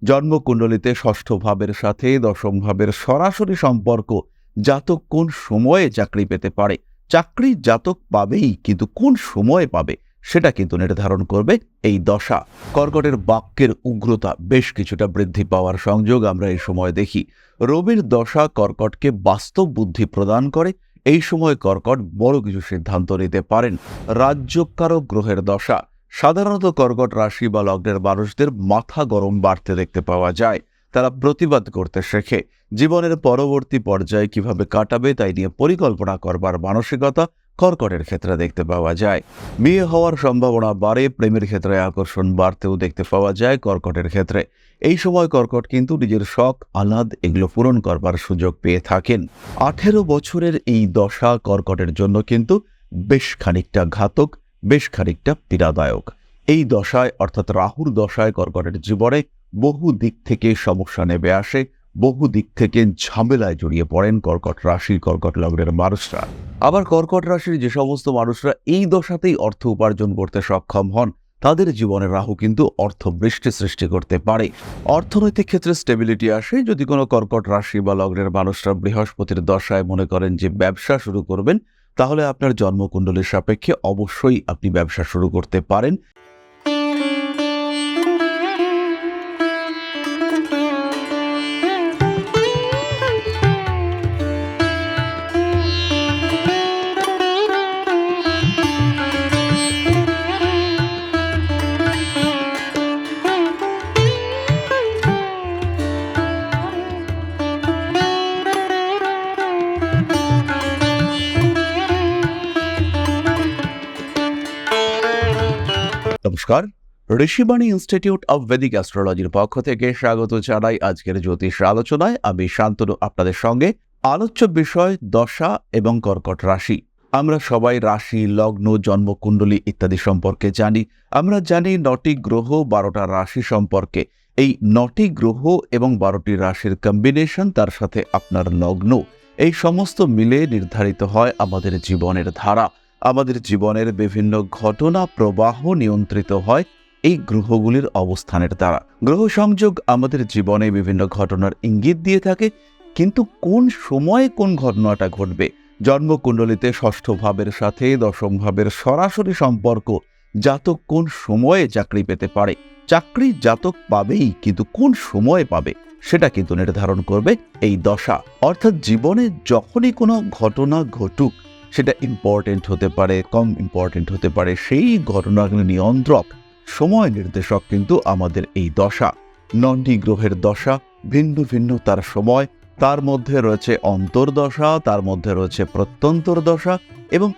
জন্মকুণ্ডলিতে ষষ্ঠ ভাবের সাথে দশম ভাবের সরাসরি সম্পর্ক জাতক কোন সময়ে চাকরি পেতে পারে। চাকরি জাতক পাবেই, কিন্তু কোন সময়ে পাবে সেটা কিন্তু নির্ধারণ করবে এই দশা। কর্কটের বাক্যের উগ্রতা বেশ কিছুটা বৃদ্ধি পাওয়ার সংযোগ আমরা এই সময় দেখি। রবির দশা কর্কটকে বাস্তব বুদ্ধি প্রদান করে। এই সময় কর্কট বড় কিছু সিদ্ধান্ত নিতে পারেন। রাজ্যকারক গ্রহের দশা সাধারণত কর্কট রাশি বা লগ্নের মানুষদের মাথা গরম বাড়তে দেখতে পাওয়া যায়। তারা প্রতিবাদ করতে শেখে। জীবনের পরবর্তী পর্যায়ে কিভাবে কাটাবে তাই নিয়ে পরিকল্পনা করবার মানসিকতা কর্কটের ক্ষেত্রে দেখতে পাওয়া যায়। বিয়ে হওয়ার সম্ভাবনা বাড়ে, প্রেমের ক্ষেত্রে আকর্ষণ বাড়তেও দেখতে পাওয়া যায় কর্কটের ক্ষেত্রে। এই সময় কর্কট কিন্তু নিজের শখ আহ্লাদ এগুলো পূরণ করবার সুযোগ পেয়ে থাকেন। 18 বছরের এই দশা কর্কটের জন্য কিন্তু বেশ খানিকটা ঘাতক, বেশ খানিকটা পীড়াদায়ক। এই দশায় অর্থাৎ রাহুর দশায় কর্কটের জীবনে বহু দিক থেকে সমস্যা নেমে আসে, বহু দিক থেকে ঝামেলায় জড়িয়ে পড়েন কর্কট রাশি কর্কট লগ্নের মানুষরা। আবার কর্কট রাশির যে সমস্ত মানুষরা এই দশাতেই অর্থ উপার্জন করতে সক্ষম হন, তাদের জীবনে রাহু কিন্তু অর্থ বৃষ্টি সৃষ্টি করতে পারে। অর্থনৈতিক ক্ষেত্রে স্টেবিলিটি আসে যদি কোনো কর্কট রাশি বা লগ্নের মানুষরা বৃহস্পতির দশায় মনে করেন যে ব্যবসা শুরু করবেন, তাহলে আপনার জন্মকুণ্ডলীর সাপেক্ষে অবশ্যই আপনি ব্যবসা শুরু করতে পারেন। নমস্কার, ঋষিবাণী ইনস্টিটিউট অব ভেদিক অ্যাস্ট্রোলজির পক্ষ থেকে স্বাগত জানাই আজকের জ্যোতিষ আলোচনায়। আমি শান্তনু আপনাদের সঙ্গে। আলোচ্য বিষয় দশা এবং কর্কট রাশি। আমরা সবাই রাশি, লগ্ন, জন্মকুণ্ডলী ইত্যাদি সম্পর্কে জানি। আমরা জানি 9টি গ্রহ, 12টা রাশি সম্পর্কে। এই 9টি গ্রহ এবং 12টি রাশির কম্বিনেশন, তার সাথে আপনার লগ্ন, এই সমস্ত মিলে নির্ধারিত হয় আমাদের জীবনের ধারা। আমাদের জীবনের বিভিন্ন ঘটনা প্রবাহ নিয়ন্ত্রিত হয় এই গ্রহগুলির অবস্থানের দ্বারা। গ্রহ সংযোগ আমাদের জীবনে বিভিন্ন ঘটনার ইঙ্গিত দিয়ে থাকে, কিন্তু কোন সময়ে কোন ঘটনাটা ঘটবে, জন্মকুণ্ডলিতে ষষ্ঠ ভাবের সাথে দশম ভাবের সরাসরি সম্পর্ক জাতক কোন সময়ে চাকরি পেতে পারে। চাকরি জাতক পাবেই, কিন্তু কোন সময়ে পাবে সেটা কিন্তু নির্ধারণ করবে এই দশা। অর্থাৎ জীবনে যখনই কোনো ঘটনা ঘটুক, সেটা ইম্পর্টেন্ট হতে পারে, কম ইম্পর্টেন্ট হতে পারে, সেই ঘটনাগুলি নিয়ন্ত্রক, সময় নির্দেশক কিন্তু আমাদের এই দশা। 9টি গ্রহের দশা ভিন্ন ভিন্ন তার সময়, তার মধ্যে রয়েছে অন্তর্দশা, তার মধ্যে রয়েছে প্রত্যন্তর দশা, এবং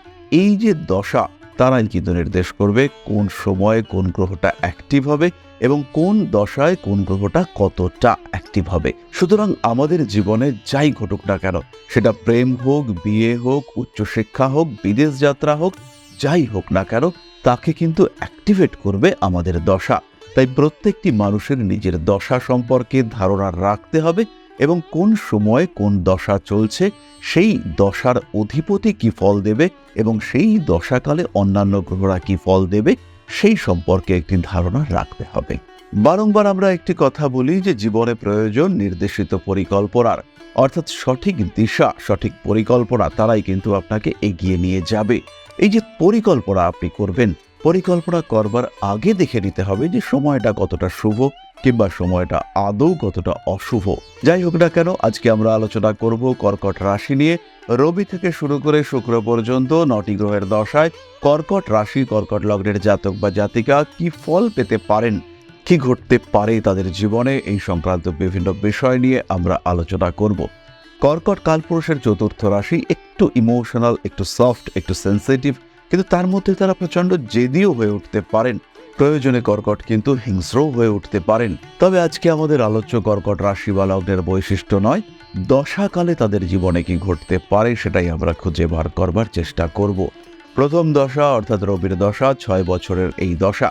এই যে দশা তারাই কিন্তু নির্দেশ করবে কোন সময়ে কোন গ্রহটা অ্যাক্টিভ হবে এবং কোন দশায় কোন গ্রহটা কতটা অ্যাক্টিভ হবে। সুতরাং আমাদের জীবনে যাই ঘটুক না কেন, সেটা প্রেম হোক, বিয়ে হোক, উচ্চশিক্ষা হোক, বিদেশ যাত্রা হোক, যাই হোক না কেন, তাকে কিন্তু অ্যাক্টিভেট করবে আমাদের দশা। তাই প্রত্যেকটি মানুষের নিজের দশা সম্পর্কে ধারণা রাখতে হবে এবং কোন সময়ে কোন দশা চলছে, সেই দশার অধিপতি কি ফল দেবে এবং সেই দশাকালে অন্যান্য গ্রহরা কি ফল দেবে, সেই সম্পর্কে একটি ধারণা রাখতে হবে। বারংবার আমরা একটি কথা বলি যে জীবনে প্রয়োজন নির্দেশিত পরিকল্পনার, অর্থাৎ সঠিক দিশা, সঠিক পরিকল্পনা, তারাই কিন্তু আপনাকে এগিয়ে নিয়ে যাবে। এই যে পরিকল্পনা আপনি করবেন, পরিকল্পনা করবার আগে দেখে নিতে হবে যে সময়টা কতটা শুভ কিংবা সময়টা আদৌ কতটা অশুভ। যাই হোক না কেন, আজকে আমরা আলোচনা করব কর্কট রাশি নিয়ে। রবি থেকে শুরু করে শুক্র পর্যন্ত 9টি গ্রহের দশায় কর্কট রাশি কর্কট লগ্নের জাতক বা জাতিকা কি ফল পেতে পারেন, কি ঘটতে পারে তাদের জীবনে, এই সংক্রান্ত বিভিন্ন বিষয় নিয়ে আমরা আলোচনা করব। কর্কট কালপুরুষের চতুর্থ রাশি, একটু ইমোশনাল, একটু সফট, একটু সেন্সিটিভ, কিন্তু তার মধ্যে তারা প্রচণ্ড জেদিও হয়ে উঠতে পারেন। প্রয়োজনে কর্কট কিন্তু হিংস্রও হয়ে উঠতে পারেন। তবে আজকে আমাদের আলোচ্য কর্কট রাশি বা লগ্নের বৈশিষ্ট্য নয়, দশাকালে তাদের জীবনে কি ঘটতে পারে সেটাই আমরা খুঁজে বার করবার চেষ্টা করব। প্রথম দশা অর্থাৎ রবির দশা, 6 বছরের এই দশা।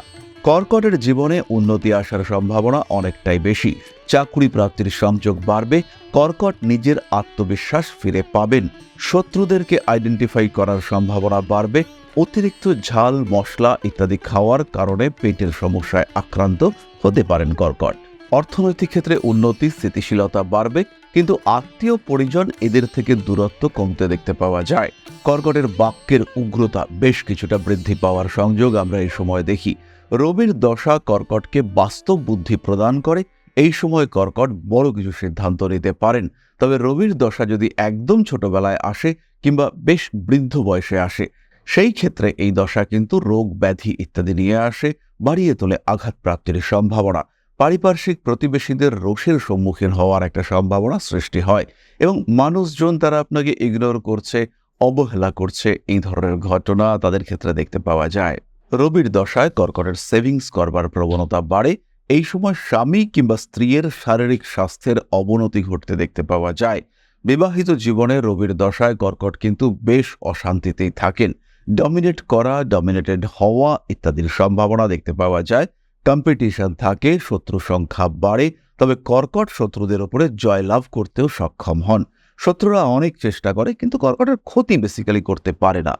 কর্কটের জীবনে উন্নতি আসার সম্ভাবনা অনেকটাই বেশি। চাকরি প্রাপ্তির সংযোগ বাড়বে। কর্কট নিজের আত্মবিশ্বাস ফিরে পাবেন। শত্রুদেরকে আইডেন্টিফাই করার সম্ভাবনা বাড়বে। অতিরিক্ত ঝাল, মশলা ইত্যাদি খাওয়ার কারণে পেটের সমস্যায় আক্রান্ত হতে পারেন কর্কট। অর্থনৈতিক ক্ষেত্রে উন্নতি, স্থিতিশীলতা বাড়বে, কিন্তু আত্মীয় পরিজন এদের থেকে দূরত্ব কমতে দেখতে পাওয়া যায়। কর্কটের বাক্যের উগ্রতা বেশ কিছুটা বৃদ্ধি পাওয়ার সংযোগ আমরা এই সময় দেখি। রবির দশা কর্কটকে বাস্তব বুদ্ধি প্রদান করে। এই সময় কর্কট বড় কিছু সিদ্ধান্ত নিতে পারেন। তবে রবির দশা যদি একদম ছোটবেলায় আসে কিংবা বেশ বৃদ্ধ বয়সে আসে, সেই ক্ষেত্রে এই দশা কিন্তু রোগ ব্যাধি ইত্যাদি নিয়ে আসে, বাড়িয়ে তোলে আঘাতপ্রাপ্তির সম্ভাবনা। পারিপার্শ্বিক প্রতিবেশীদের রোষের সম্মুখীন হওয়ার একটা সম্ভাবনা সৃষ্টি হয় এবং মানুষজন তারা আপনাকে ইগনোর করছে, অবহেলা করছে, এই ধরনের ঘটনা তাদের ক্ষেত্রে দেখতে পাওয়া যায়। রবির দশায় কর্কটের সেভিংস করবার প্রবণতা বাড়ে। এই সময় স্বামী কিংবা স্ত্রীর শারীরিক স্বাস্থ্যের অবনতি ঘটতে দেখতে পাওয়া যায়। বিবাহিত জীবনে রবির দশায় কর্কট কিন্তু বেশ অশান্তিতেই থাকেন। ডমিনেট করা, ডমিনেটেড হওয়া ইত্যাদির সম্ভাবনা দেখতে পাওয়া যায়। কম্পিটিশন থাকে, শত্রু সংখ্যা বাড়ে, তবে কর্কট শত্রুদের উপরে জয়লাভ করতেও সক্ষম হন। শত্রুরা অনেক চেষ্টা করে, কিন্তু কর্কটের ক্ষতি বেসিক্যালি করতে পারে না।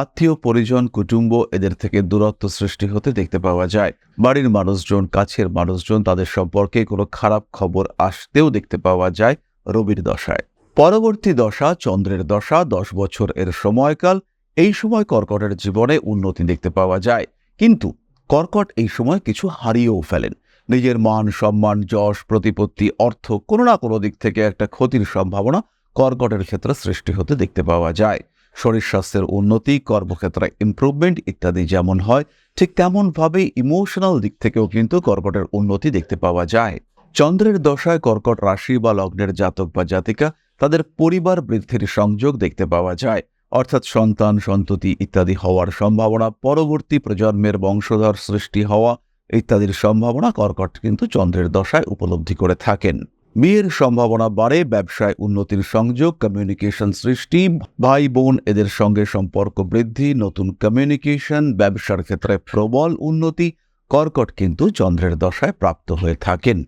আত্মীয় পরিজন, কুটুম্ব এদের থেকে দূরত্ব সৃষ্টি হতে দেখতে পাওয়া যায়। বাড়ির মানুষজন, কাছের মানুষজন তাদের সম্পর্কে কোনো খারাপ খবর আসতেও দেখতে পাওয়া যায় রবির দশায়। পরবর্তী দশা চন্দ্রের দশা, 10 বছর এর সময়কাল। এই সময় কর্কটের জীবনে উন্নতি দেখতে পাওয়া যায়, কিন্তু কর্কট এই সময় কিছু হারিয়েও ফেলেন। নিজের মান সম্মান, যশ, প্রতিপত্তি, অর্থ কোনো না কোনো দিক থেকে একটা ক্ষতির সম্ভাবনা কর্কটের ক্ষেত্রে সৃষ্টি হতে দেখতে পাওয়া যায়। শরীর স্বাস্থ্যের উন্নতি, কর্মক্ষেত্রে ইমপ্রুভমেন্ট ইত্যাদি যেমন হয়, ঠিক তেমনভাবেই ইমোশনাল দিক থেকেও কিন্তু কর্কটের উন্নতি দেখতে পাওয়া যায়। চন্দ্রের দশায় কর্কট রাশি বা লগ্নের জাতক বা জাতিকা তাদের পরিবার বৃদ্ধির সংযোগ দেখতে পাওয়া যায়, অর্থাৎ সন্তান, সন্ততি ইত্যাদি হওয়ার সম্ভাবনা, পরবর্তী প্রজন্মের বংশধর সৃষ্টি হওয়া ইত্যাদির সম্ভাবনা কর্কট কিন্তু চন্দ্রের দশায় উপলব্ধি করে থাকেন। বিয়ের সম্ভাবনা বাড়ে, ব্যবসায় উন্নতির সংযোগ, কমিউনিকেশন সৃষ্টি, ভাই বোন এদের সঙ্গে সম্পর্ক বৃদ্ধি, নতুন কমিউনিকেশন, ব্যবসার ক্ষেত্রে প্রবল উন্নতি কর্কট কিন্তু চন্দ্রের দশায় প্রাপ্ত হয়ে থাকেন।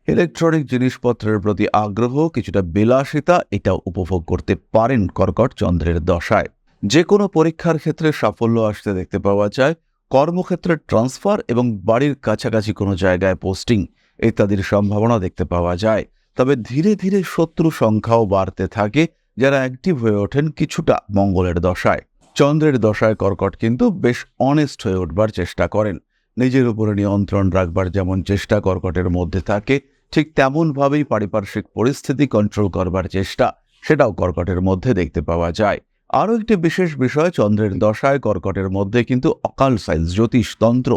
ইলেকট্রনিক জিনিসপত্রের প্রতি আগ্রহ, কিছুটা বিলাসিতা এটাও উপভোগ করতে পারেন কর্কট চন্দ্রের দশায়। যে কোনো পরীক্ষার ক্ষেত্রে সাফল্য আসতে দেখতে পাওয়া যায়। কর্মক্ষেত্রে ট্রান্সফার এবং বাড়ির কাছাকাছি কোনো জায়গায় পোস্টিং ইত্যাদির সম্ভাবনা দেখতে পাওয়া যায়। তবে ধীরে ধীরে শত্রু সংখ্যাও বাড়তে থাকে, যারা অ্যাক্টিভ হয়ে ওঠেন কিছুটা মঙ্গলের দশায়। চন্দ্রের দশায় কর্কট কিন্তু বেশ অনেস্ট হয়ে উঠবার চেষ্টা করেন। নিজের উপরে নিয়ন্ত্রণ রাখবার যেমন চেষ্টা কর্কটের মধ্যে থাকে, ঠিক তেমনভাবেই পারিপার্শ্বিক পরিস্থিতি কন্ট্রোল করবার চেষ্টা সেটাও কর্কটের মধ্যে দেখতে পাওয়া যায়। আরও একটি বিশেষ বিষয়, চন্দ্রের দশায় কর্কটের মধ্যে কিন্তু অকাল সায়েন্স, জ্যোতিষ, তন্ত্র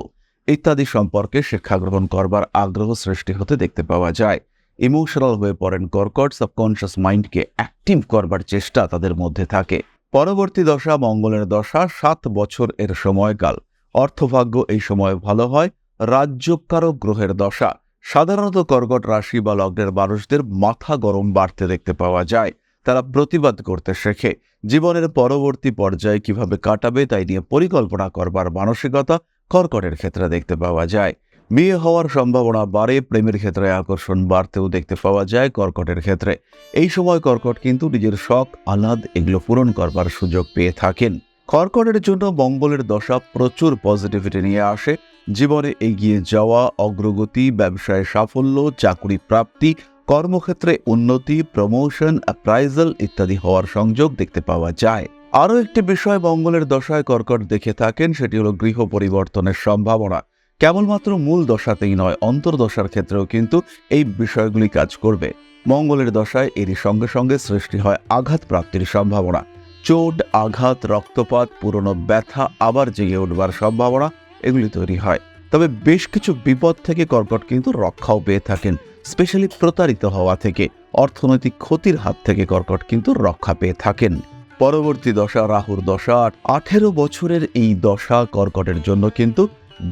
ইত্যাদি সম্পর্কে শিক্ষা গ্রহণ করবার আগ্রহ সৃষ্টি হতে দেখতে পাওয়া যায়। ইমোশনাল হয়ে পড়েন কর্কট, সাবকনশিয়াস মাইন্ডকে অ্যাক্টিভ করবার চেষ্টা তাদের মধ্যে থাকে। পরবর্তী দশা মঙ্গলের দশা, 7 বছর এর সময়কাল। অর্থভাগ্য এই সময় ভালো হয়। রাজ্যকারক গ্রহের দশা, সাধারণত কর্কট রাশি বা লগ্নের মানুষদের মাথা গরম বাড়তে দেখতে পাওয়া যায়। তারা প্রতিবাদ করতে শেখে। জীবনের পরবর্তী পর্যায়ে কিভাবে কাটাবে তাই নিয়ে পরিকল্পনা করবার মানসিকতা কর্কটের ক্ষেত্রে দেখতে পাওয়া যায়। বিয়ে হওয়ার সম্ভাবনা বাড়ে, প্রেমের ক্ষেত্রে আকর্ষণ বাড়তেও দেখতে পাওয়া যায় কর্কটের ক্ষেত্রে। এই সময় কর্কট কিন্তু নিজের শখ, আহ্লাদ এগুলো পূরণ করবার সুযোগ পেয়ে থাকেন। কর্কটের জন্য মঙ্গলের দশা প্রচুর পজিটিভিটি নিয়ে আসে। জীবনে এগিয়ে যাওয়া, অগ্রগতি, ব্যবসায় সাফল্য, চাকরি প্রাপ্তি, কর্মক্ষেত্রে উন্নতি, প্রমোশন, অ্যাপ্রাইজাল ইত্যাদি হওয়ার সংযোগ দেখতে পাওয়া যায়। আরও একটি বিষয় মঙ্গলের দশায় কর্কট দেখে থাকেন, সেটি হলো গৃহ পরিবর্তনের সম্ভাবনা। কেবলমাত্র মূল দশাতেই নয়, অন্তর্দশার ক্ষেত্রেও কিন্তু এই বিষয়গুলি কাজ করবে। মঙ্গলের দশায় এরই সঙ্গে সঙ্গে সৃষ্টি হয় আঘাত প্রাপ্তির সম্ভাবনা। চোট, আঘাত, রক্তপাত, পুরনো ব্যথা আবার জেগে উঠবার সম্ভাবনা এগুলি তৈরি হয়। তবে বেশ কিছু বিপদ থেকে কর্কট কিন্তু রক্ষাও পেয়ে থাকেন, স্পেশালি প্রতারিত হওয়া থেকে, অর্থনৈতিক ক্ষতির হাত থেকে কর্কট কিন্তু রক্ষা পেয়ে থাকেন। পরবর্তী দশা রাহুর দশা, 18 বছরের এই দশা কর্কটের জন্য কিন্তু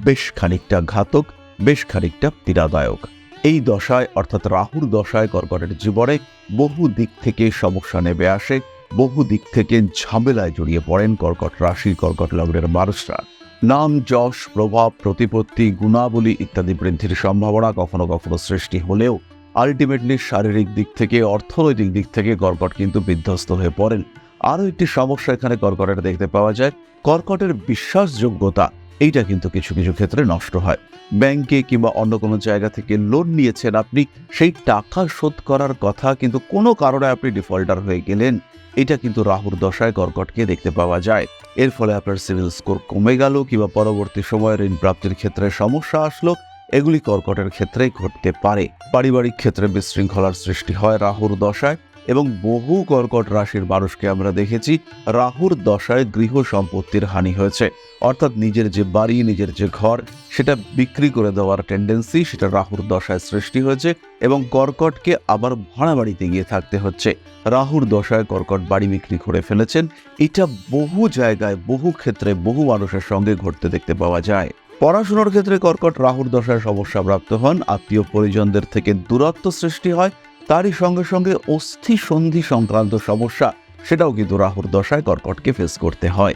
বেশ খানিকটা ঘাতক, বেশ খানিকটা পীড়াদায়ক। এই দশায় অর্থাৎ রাহুর দশায় কর্কটের জীবনে বহু দিক থেকে সমস্যা নেমে আসে, বহু দিক থেকে ঝামেলায় জড়িয়ে পড়েন কর্কট রাশি, কর্কট লগ্নের মানুষরা। নাম, যশ, প্রভাব, প্রতিপত্তি, গুণাবলী ইত্যাদি বৃদ্ধির সম্ভাবনা কখনো কখনো সৃষ্টি হলেও আলটিমেটলি শারীরিক দিক থেকে, অর্থনৈতিক দিক থেকে কর্কট কিন্তু বিধ্বস্ত হয়ে পড়েন। আরও একটি সমস্যা এখানে কর্কটের দেখতে পাওয়া যায়, কর্কটের বিশ্বাসযোগ্যতা এইটা কিন্তু কিছু কিছু ক্ষেত্রে নষ্ট হয়। ব্যাংকে কিংবা অন্য কোনো জায়গা থেকে লোন নিয়েছেন আপনি, সেই টাকা শোধ করার কথা কিন্তু কোনো কারণে আপনি ডিফল্টার হয়ে গেলেন, এটা কিন্তু রাহুর দশায় কর্কটকে দেখতে পাওয়া যায়। এর ফলে আপনার সিভিল স্কোর কমে গেল কিংবা পরবর্তী সময়ে ঋণ প্রাপ্তির ক্ষেত্রে সমস্যা আসলো, এগুলি কর্কটের ক্ষেত্রেই ঘটতে পারে। পারিবারিক ক্ষেত্রে বিশৃঙ্খলার সৃষ্টি হয় রাহুর দশায়, এবং বহু কর্কট রাশির মানুষকে আমরা দেখেছি রাহুর দশায় গৃহ সম্পত্তির হানি হয়েছে। অর্থাৎ নিজের যে বাড়ি, নিজের যে ঘর, সেটা বিক্রি করে দেওয়ার টেন্ডেন্সি সেটা রাহুর দশায় সৃষ্টি হয়েছে, এবং কর্কটকে আবার ভাড়া বাড়িতে গিয়ে থাকতে হচ্ছে। রাহুর দশায় কর্কট বাড়ি বিক্রি করে ফেলেছেন। এটা বহু জায়গায়, বহু ক্ষেত্রে, বহু মানুষের সঙ্গে ঘটতে দেখতে পাওয়া যায়। পড়াশোনার ক্ষেত্রে কর্কট রাহুর দশায় সমস্যাপ্রাপ্ত হন, আত্মীয় পরিজনদের থেকে দূরত্ব সৃষ্টি হয়, তারই সঙ্গে সঙ্গে অস্থি সন্ধি সংক্রান্ত সমস্যা সেটাও কিন্তু রাহুর দশায় কর্কটকে ফেস করতে হয়।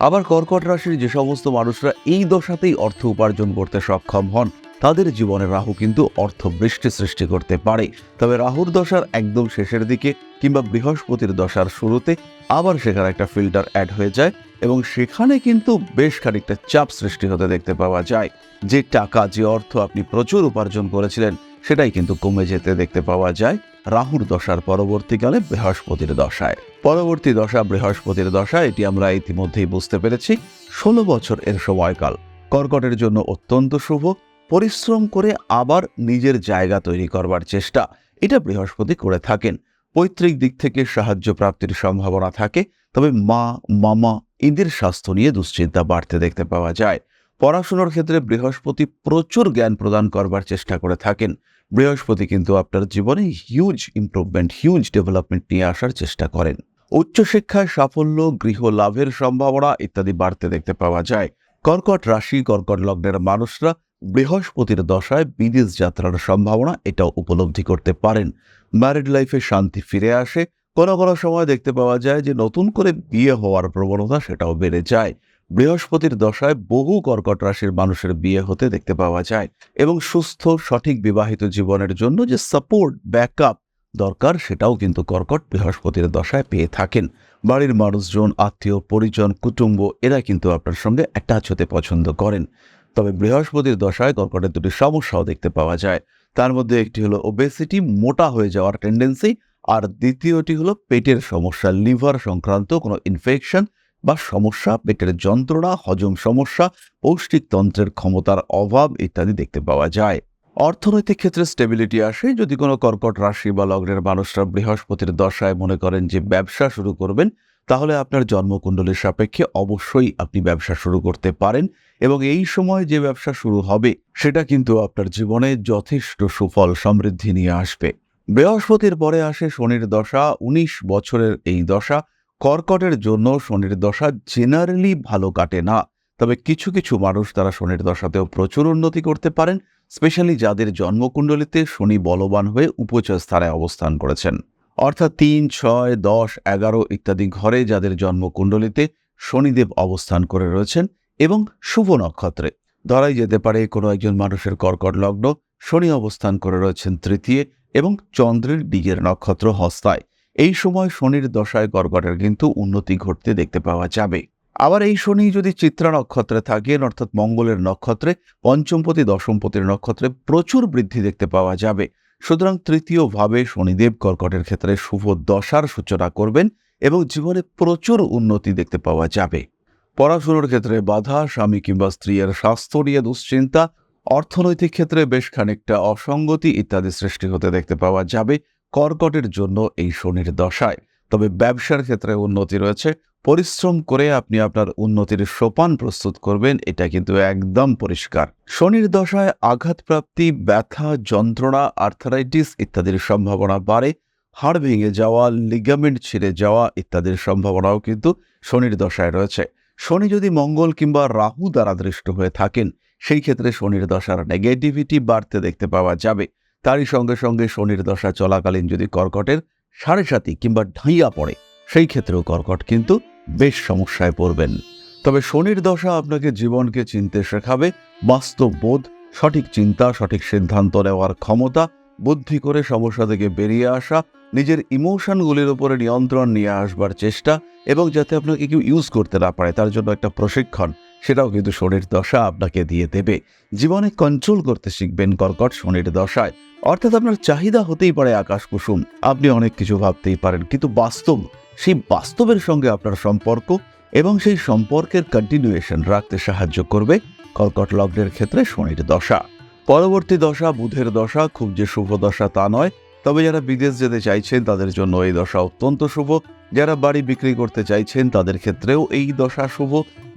আবার কর্কট রাশির যে সমস্ত মানুষরা এই দশাতেই অর্থ উপার্জন করতে সক্ষম হন, তাদের জীবনে রাহু কিন্তু অর্থবৃষ্টি সৃষ্টি করতে পারে। তবে রাহুর দশার একদম শেষের দিকে কিংবা বৃহস্পতির দশার শুরুতে আবার সেখানে একটা ফিল্টার অ্যাড হয়ে যায়, এবং সেখানে কিন্তু বেশ খানিকটা চাপ সৃষ্টি হতে দেখতে পাওয়া যায়। যে টাকা, যে অর্থ আপনি প্রচুর উপার্জন করেছিলেন, সেটাই কিন্তু কমে যেতে দেখতে পাওয়া যায় রাহুর দশার পরবর্তীকালে বৃহস্পতির দশায়। পরবর্তী দশা বৃহস্পতির দশা, এটি আমরা ইতিমধ্যেই বুঝতে পেরেছি। 16 বছর এর সময়কাল কর্কটের জন্য অত্যন্ত শুভ। পরিশ্রম করে আবার নিজের জায়গা তৈরি করবার চেষ্টা এটা বৃহস্পতি করে থাকেন। পৈতৃক দিক থেকে সাহায্য প্রাপ্তির সম্ভাবনা থাকে, তবে মা, মামা এদের স্বাস্থ্য নিয়ে দুশ্চিন্তা বাড়তে দেখতে পাওয়া যায়। পড়াশোনার ক্ষেত্রে বৃহস্পতি প্রচুর জ্ঞান প্রদান করবার চেষ্টা করে থাকেন। বৃহস্পতি কিন্তু আপনার জীবনে হিউজ ইমপ্রুভমেন্ট, হিউজ ডেভেলপমেন্ট নিয়ে আসার চেষ্টা করেন। উচ্চশিক্ষায় সাফল্য, গৃহ লাভের সম্ভাবনা ইত্যাদি বাড়তে দেখতে পাওয়া যায়। কর্কট রাশি, কর্কট লগ্নের মানুষরা বৃহস্পতির দশায় বিদেশ যাত্রার সম্ভাবনা এটাও উপলব্ধি করতে পারেন। ম্যারিড লাইফে শান্তি ফিরে আসে। কোনো কোনো সময় দেখতে পাওয়া যায় যে নতুন করে বিয়ে হওয়ার প্রবণতা সেটাও বেড়ে যায়। বৃহস্পতির দশায় বহু কর্কট রাশির মানুষের বিয়ে হতে দেখতে পাওয়া যায়, এবং সুস্থ সঠিক বিবাহিত জীবনের জন্য যে সাপোর্ট, ব্যাকআপ দরকার, সেটাও কিন্তু কর্কট বৃহস্পতির দশায় পেয়ে থাকেন। বাড়ির মানুষজন, আত্মীয় পরিজন, কুটুম্ব এরা কিন্তু আপনার সঙ্গে অ্যাটাচ হতে পছন্দ করেন। তবে বৃহস্পতির দশায় কর্কটের দুটি সমস্যাও দেখতে পাওয়া যায়। তার মধ্যে একটি হলো ওবেসিটি, মোটা হয়ে যাওয়ার টেন্ডেন্সি, আর দ্বিতীয়টি হলো পেটের সমস্যা, লিভার সংক্রান্ত কোনো ইনফেকশন বা সমস্যা, পেটের যন্ত্রণা, হজম সমস্যা, পৌষ্টিকতন্ত্রের ক্ষমতার অভাব ইত্যাদি দেখতে পাওয়া যায়। অর্থনৈতিক ক্ষেত্রে স্টেবিলিটি আসে যদি কোনো কর্কট রাশি বা লগ্নের মানুষরা বৃহস্পতির দশায় মনে করেন যে ব্যবসা শুরু করবেন, তাহলে আপনার জন্মকুণ্ডলীর সাপেক্ষে অবশ্যই আপনি ব্যবসা শুরু করতে পারেন, এবং এই সময় যে ব্যবসা শুরু হবে সেটা কিন্তু আপনার জীবনে যথেষ্ট সুফল, সমৃদ্ধি নিয়ে আসবে। বৃহস্পতির পরে আসে শনির দশা। 19 বছরের এই দশা। কর্কটের জন্য শনির দশা জেনারেলি ভালো কাটে না, তবে কিছু কিছু মানুষ তারা শনির দশাতেও প্রচুর উন্নতি করতে পারেন, স্পেশালি যাদের জন্মকুণ্ডলিতে শনি বলবান হয়ে উপচ স্থানে অবস্থান করেছেন। অর্থাৎ 3, 6, 10, 11 ইত্যাদি ঘরে যাদের জন্মকুণ্ডলিতে শনিদেব অবস্থান করে রয়েছেন এবং শুভ নক্ষত্রে, ধরাই যেতে পারে কোনো একজন মানুষের কর্কট লগ্ন, শনি অবস্থান করে রয়েছেন তৃতীয় এবং চন্দ্রের দিকের নক্ষত্র হস্তায়। এই সময় শনির দশায় কর্কটের কিন্তু উন্নতি ঘটতে দেখতে পাওয়া যাবে। আবার এই শনি যদি চিত্রা নক্ষত্রে থাকেন, অর্থাৎ মঙ্গলের নক্ষত্রে, পঞ্চমপতি দশমপতির নক্ষত্রে প্রচুর বৃদ্ধি দেখতে পাওয়া যাবে। সুতরাং তৃতীয় ভাবে শনিদেব কর্কটের ক্ষেত্রে শুভ দশার সূচনা করবেন এবং জীবনে প্রচুর উন্নতি দেখতে পাওয়া যাবে। পড়াশোনার ক্ষেত্রে বাধা, স্বামী কিংবা স্ত্রীর স্বাস্থ্য নিয়ে দুশ্চিন্তা, অর্থনৈতিক ক্ষেত্রে বেশ খানিকটা অসঙ্গতি ইত্যাদি সৃষ্টি হতে দেখতে পাওয়া যাবে কর্কটের জন্য এই শনির দশায়। তবে ব্যবসার ক্ষেত্রে উন্নতি রয়েছে। পরিশ্রম করে আপনি আপনার উন্নতির সোপান প্রস্তুত করবেন, এটা কিন্তু একদম পরিষ্কার। শনির দশায় আঘাতপ্রাপ্তি, ব্যথা, যন্ত্রণা, আর্থারাইটিস ইত্যাদির সম্ভাবনা বাড়ে। হাড় ভেঙে যাওয়া, লিগামেন্ট ছিঁড়ে যাওয়া ইত্যাদির সম্ভাবনাও কিন্তু শনির দশায় রয়েছে। শনি যদি মঙ্গল কিংবা রাহু দ্বারা দৃষ্ট হয়ে থাকেন, সেই ক্ষেত্রে শনির দশার নেগেটিভিটি বাড়তে দেখতে পাওয়া যাবে। তারই সঙ্গে সঙ্গে শনির দশা চলাকালীন যদি কর্কটের 7.5 কিংবা ঢাইয়া পড়ে, সেই ক্ষেত্রেও কর্কট কিন্তু বেশ সমস্যায় পড়বেন। তবে শনির দশা আপনাকে জীবনকে চিনতে শেখাবে, বাস্তববোধ, সঠিক চিন্তা, সঠিক সিদ্ধান্ত নেওয়ার ক্ষমতা, বুদ্ধি করে সমস্যা থেকে বেরিয়ে আসা, নিজের ইমোশনগুলির উপরে নিয়ন্ত্রণ নিয়ে আসবার চেষ্টা, এবং যাতে আপনাকে কেউ ইউজ করতে না পারে তার জন্য একটা প্রশিক্ষণ, সেটাও কিন্তু শনির দশা আপনাকে দিয়ে দেবে। জীবনে কন্ট্রোল করতে শিখবেন কর্কট শনির দশায়। অর্থাৎ আপনার চাহিদা হতেই পারে আকাশ কুসুম, আপনি অনেক কিছু ভাবতেই পারেন, কিন্তু সেই বাস্তবের সঙ্গে আপনার সম্পর্ক এবং সেই সম্পর্কের কন্টিনিউয়েশন রাখতে সাহায্য করবে কর্কট লগ্নের ক্ষেত্রে শনির দশা। পরবর্তী দশা বুধের দশা। খুব যে শুভ দশা তা নয়, তবে যারা বিদেশ যেতে চাইছেন তাদের জন্য এই দশা অত্যন্ত শুভ। যারা বাড়ি বিক্রি করতে চাইছেন তাদের ক্ষেত্রেও এই দশা শুভ।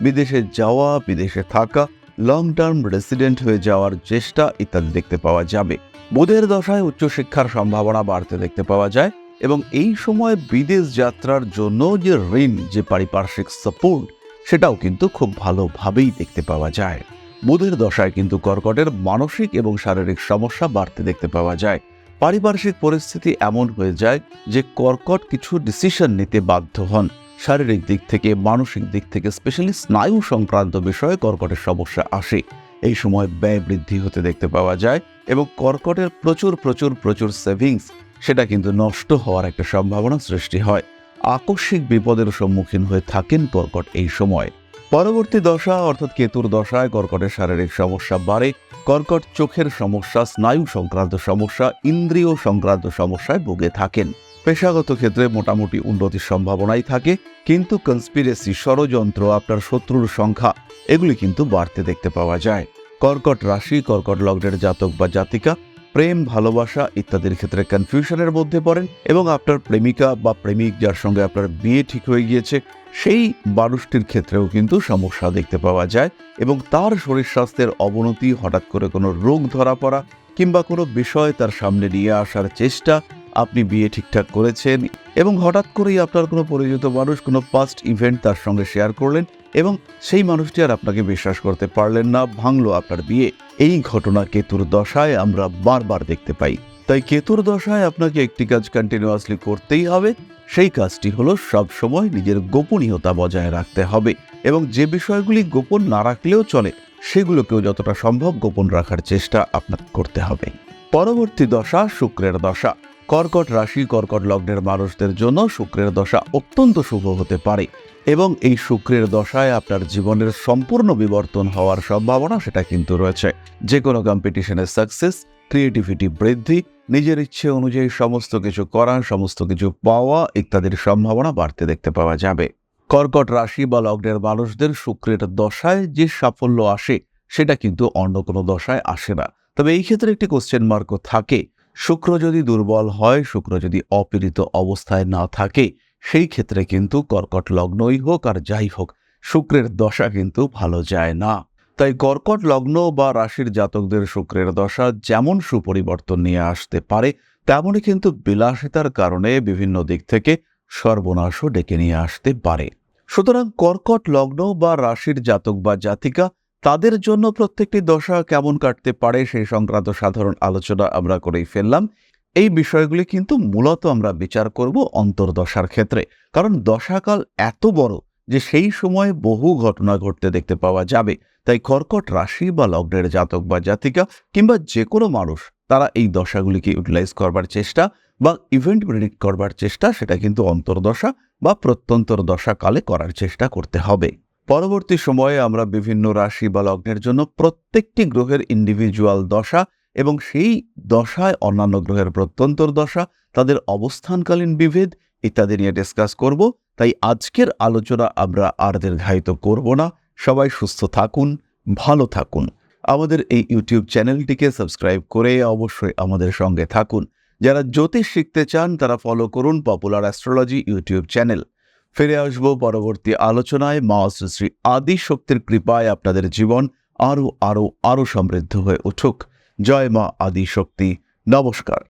বিদেশে যাওয়া, বিদেশে থাকা, লং টার্ম রেসিডেন্ট হয়ে যাওয়ার চেষ্টা ইত্যাদি দেখতে পাওয়া যাবে। বুধের দশায় উচ্চশিক্ষার সম্ভাবনা বাড়তে দেখতে পাওয়া যায় এবং এই সময় বিদেশ যাত্রার জন্য যে ঋণ, যে পারিপার্শ্বিক সাপোর্ট, সেটাও কিন্তু খুব ভালোভাবেই দেখতে পাওয়া যায়। বুধের দশায় কিন্তু কর্কটের মানসিক এবং শারীরিক সমস্যা বাড়তে দেখতে পাওয়া যায়। পারিপার্শ্বিক পরিস্থিতি এমন হয়ে যায় যে কর্কট কিছু ডিসিশন নিতে বাধ্য হন। শারীরিক দিক থেকে, মানসিক দিক থেকে, স্পেশালি স্নায়ু সংক্রান্ত বিষয়ে কর্কটের সমস্যা আসে। এই সময় ব্যয় বৃদ্ধি হতে দেখতে পাওয়া যায় এবং কর্কটের প্রচুর সেভিংস সেটা কিন্তু নষ্ট হওয়ার একটা সম্ভাবনা সৃষ্টি হয়। আকস্মিক বিপদের সম্মুখীন হয়ে থাকেন কর্কট এই সময়। পরবর্তী দশা অর্থাৎ কেতুর দশায় কর্কটের শারীরিক সমস্যা বাড়ে। কর্কট চোখের সমস্যা, স্নায়ু সংক্রান্ত সমস্যা, ইন্দ্রিয় সংক্রান্ত সমস্যায় ভুগে থাকেন। পেশাগত ক্ষেত্রে মোটামুটি উন্নতির সম্ভাবনাই থাকে, কিন্তু কনস্পিরেসি, ষড়যন্ত্র, আপনার শত্রুর সংখ্যা এগুলি কিন্তু বাড়তে দেখতে পাওয়া যায়। কর্কট রাশি, কর্কট লগ্নের জাতক বা জাতিকা প্রেম, ভালোবাসা ইত্যাদির ক্ষেত্রে কনফিউশনের মধ্যে পড়েন এবং আপনার প্রেমিকা বা প্রেমিক যার সঙ্গে আপনার বিয়ে ঠিক হয়ে গিয়েছে সেই মানুষটির ক্ষেত্রেও কিন্তু সমস্যা দেখতে পাওয়া যায় এবং তার শরীর স্বাস্থ্যের অবনতি, হঠাৎ করে কোনো রোগ ধরা পড়া কিংবা কোনো বিষয় তার সামনে নিয়ে আসার চেষ্টা, আপনি বিয়ে ঠিকঠাক করেছেন এবং হঠাৎ করেই আপনার কোনো পরিচিত মানুষ কোনো পাস্ট ইভেন্ট তার সঙ্গে শেয়ার করলেন এবং সেই মানুষটি আর আপনাকে বিশ্বাস করতে পারলেন না, ভাঙলো আপনার বিয়ে। এই ঘটনা কেতুর দশায় আমরা বারবার দেখতে পাই। তাই কেতুর দশায় আপনাকে একটি কাজ কন্টিনিউয়াসলি করতেই হবে। সেই কাজটি হলো সবসময় নিজের গোপনীয়তা বজায় রাখতে হবে এবং যে বিষয়গুলি গোপন না রাখলেও চলে সেগুলোকেও যতটা সম্ভব গোপন রাখার চেষ্টা আপনার করতে হবে। পরবর্তী দশা শুক্রের দশা। কর্কট রাশি, কর্কট লগ্নের মানুষদের জন্য শুক্রের দশা অত্যন্ত শুভ হতে পারে এবং এই শুক্রের দশায় আপনার জীবনের সম্পূর্ণ বিবর্তন হওয়ার সম্ভাবনা সেটা কিন্তু রয়েছে। যে কোনো কম্পিটিশনের সাকসেস, ক্রিয়েটিভিটি বৃদ্ধি, নিজের ইচ্ছে অনুযায়ী সমস্ত কিছু করা, সমস্ত কিছু পাওয়া ইত্যাদির সম্ভাবনা বাড়তে দেখতে পাওয়া যাবে। কর্কট রাশি বা লগ্নের মানুষদের শুক্রের দশায় যে সাফল্য আসে সেটা কিন্তু অন্য কোনো দশায় আসে না। তবে এই ক্ষেত্রে একটি কোশ্চেন মার্কও থাকে। শুক্র যদি দুর্বল হয়, শুক্র যদি অপীড়িত অবস্থায় না থাকে, সেই ক্ষেত্রে কিন্তু কর্কট লগ্নই হোক আর যাই হোক, শুক্রের দশা কিন্তু ভালো যায় না। তাই কর্কট লগ্ন বা রাশির জাতকদের শুক্রের দশা যেমন সুপরিবর্তন নিয়ে আসতে পারে, তেমনই কিন্তু বিলাসিতার কারণে বিভিন্ন দিক থেকে সর্বনাশও ডেকে নিয়ে আসতে পারে। সুতরাং কর্কট লগ্ন বা রাশির জাতক বা জাতিকা তাদের জন্য প্রত্যেকটি দশা কেমন কাটতে পারে সেই সংক্রান্ত সাধারণ আলোচনা আমরা করেই ফেললাম। এই বিষয়গুলি কিন্তু মূলত আমরা বিচার করব অন্তর্দশার ক্ষেত্রে, কারণ দশাকাল এত বড় যে সেই সময়ে বহু ঘটনা ঘটতে দেখতে পাওয়া যাবে। তাই কর্কট রাশি বা লগ্নের জাতক বা জাতিকা কিংবা যে কোনো মানুষ তারা এই দশাগুলিকে ইউটিলাইজ করবার চেষ্টা বা ইভেন্ট প্রেডিক্ট করবার চেষ্টা সেটা কিন্তু অন্তর্দশা বা প্রত্যন্তর দশাকালে করার চেষ্টা করতে হবে। পরবর্তী সময়ে আমরা বিভিন্ন রাশি বা লগ্নের জন্য প্রত্যেকটি গ্রহের ইন্ডিভিজুয়াল দশা এবং সেই দশায় অন্যান্য গ্রহের প্রত্যন্তর দশা, তাদের অবস্থানকালীন বিভেদ ইত্যাদি নিয়ে ডিসকাস করব। তাই আজকের আলোচনা আমরা আর দীর্ঘায়িত করব না। সবাই সুস্থ থাকুন, ভালো থাকুন। আমাদের এই ইউটিউব চ্যানেলটিকে সাবস্ক্রাইব করে অবশ্যই আমাদের সঙ্গে থাকুন। যারা জ্যোতিষ শিখতে চান তারা ফলো করুন পপুলার অ্যাস্ট্রোলজি ইউটিউব চ্যানেল। ফিরে আসবো পরবর্তী আলোচনায়। মা শ্রী আদি শক্তির কৃপায় আপনাদের জীবন আরো সমৃদ্ধ হয়ে উঠুক। জয় মা আদি শক্তি। নমস্কার।